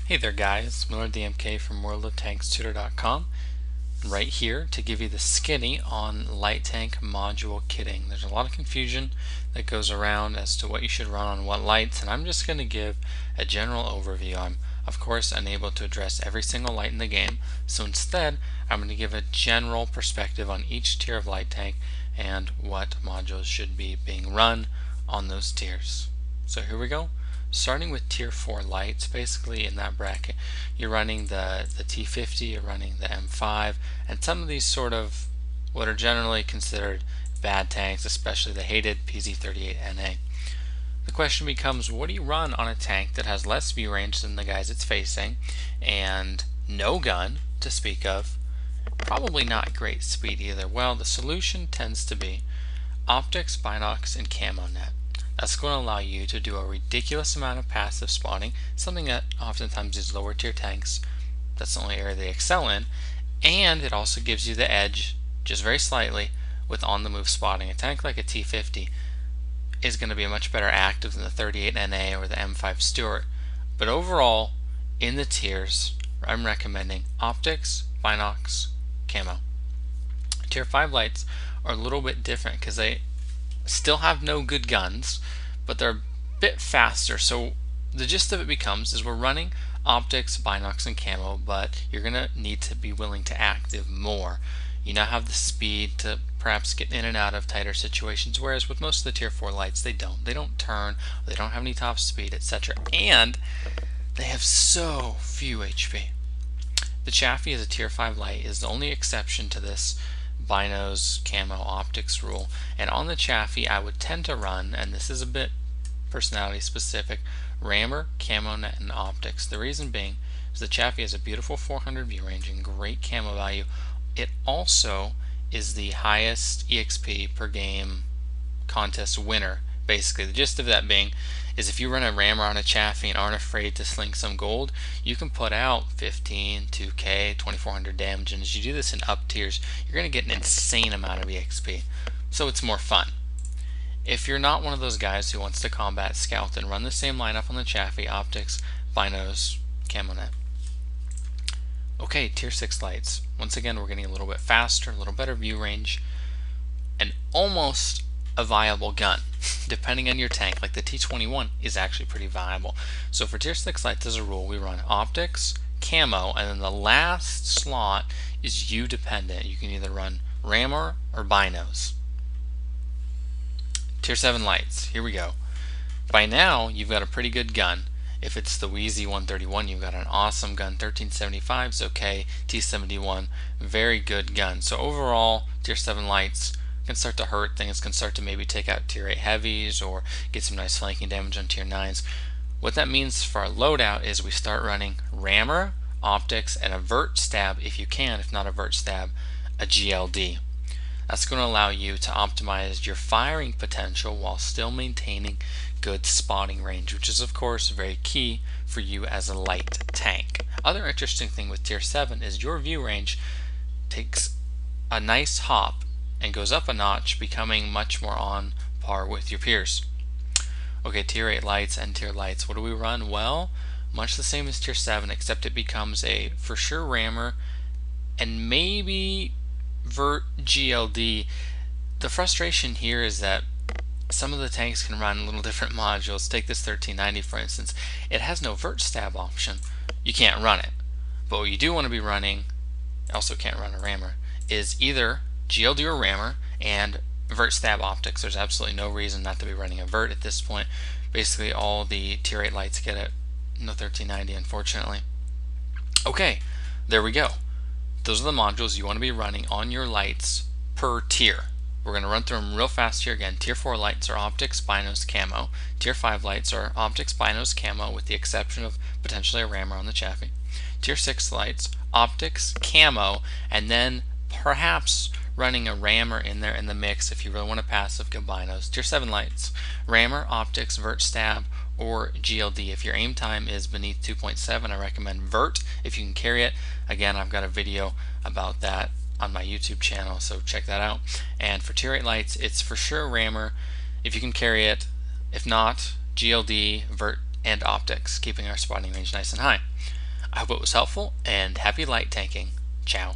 Hey there guys, Miller DMK from WorldofTanksTutor.com, right here to give you the skinny on light tank module kitting. There's a lot of confusion that goes around as to what you should run on what lights, and I'm just going to give a general overview. I'm of course unable to address every single light in the game, so instead I'm going to give a general perspective on each tier of light tank and what modules should be being run on those tiers. So here we go. Starting with tier 4 lights, basically in that bracket you're running the T50, you're running the M5, and some of these sort of what are generally considered bad tanks, especially the hated PZ38NA. The question becomes, what do you run on a tank that has less view range than the guys it's facing and no gun to speak of, probably not great speed either? Well, the solution tends to be optics, binocs, and camo net. That's going to allow you to do a ridiculous amount of passive spotting, something that oftentimes is lower tier tanks, that's the only area they excel in, and it also gives you the edge, just very slightly, with on the move spotting. A tank like a T50 is going to be a much better active than the 38NA or the M5 Stuart, but overall, in the tiers, I'm recommending optics, binocs, camo. Tier 5 lights are a little bit different because they still have no good guns, but they're a bit faster. So the gist of it becomes is we're running optics, binocs, and camo, but you're gonna need to be willing to active more. You now have the speed to perhaps get in and out of tighter situations, whereas with most of the tier 4 lights they don't turn, they don't have any top speed, etc., and they have so few HP. The Chaffee as a tier 5 light is the only exception to this binos, camo, optics rule, and on the Chaffee I would tend to run, and this is a bit personality specific, rammer, camo net, and optics. The reason being is the Chaffee has a beautiful 400 view range and great camo value. It also is the highest EXP per game contest winner. Basically, the gist of that being is if you run a rammer on a Chaffee and aren't afraid to sling some gold, you can put out 15, 2k, 2400 damage, and as you do this in up tiers, you're going to get an insane amount of EXP. So it's more fun. If you're not one of those guys who wants to combat scout, then run the same lineup on the Chaffee, optics, binos, camo net. Okay, tier 6 lights. Once again, we're getting a little bit faster, a little better view range, and almost a viable gun, depending on your tank. Like the T21 is actually pretty viable. So for tier 6 lights, as a rule, we run optics, camo, and then the last slot is you dependent. You can either run rammer or binos. Tier 7 lights, here we go. By now, you've got a pretty good gun. If it's the Wheezy 131, you've got an awesome gun. 1375 is okay. T71, very good gun. So overall, tier 7 lights can start to hurt things, can start to maybe take out tier 8 heavies or get some nice flanking damage on tier 9s. What that means for our loadout is we start running rammer, optics, and a vert stab if you can. If not a vert stab, a GLD. That's going to allow you to optimize your firing potential while still maintaining good spotting range, which is of course very key for you as a light tank. Other interesting thing with tier 7 is your view range takes a nice hop and goes up a notch, becoming much more on par with your peers. Okay, tier 8 lights and tier lights. What do we run? Well, much the same as tier 7, except it becomes a for sure rammer and maybe vert GLD. The frustration here is that some of the tanks can run little different modules. Take this 1390 for instance. It has no vert stab option. You can't run it. But what you do want to be running, also can't run a rammer, is either GLD or rammer and vert stab optics. There's absolutely no reason not to be running a vert at this point. Basically all the tier 8 lights get it. No 1390 unfortunately. Okay, there we go. Those are the modules you want to be running on your lights per tier. We're going to run through them real fast here again. Tier 4 lights are optics, binos, camo. Tier 5 lights are optics, binos, camo, with the exception of potentially a rammer on the Chaffee. Tier 6 lights, optics, camo, and then perhaps running a rammer in there in the mix if you really want to passive go binos. Tier 7 lights, rammer, optics, vert stab, or GLD. If your aim time is beneath 2.7, I recommend vert if you can carry it. Again, I've got a video about that on my YouTube channel, so check that out. And for tier 8 lights, it's for sure rammer if you can carry it. If not, GLD, vert, and optics, keeping our spotting range nice and high. I hope it was helpful, and happy light tanking. Ciao.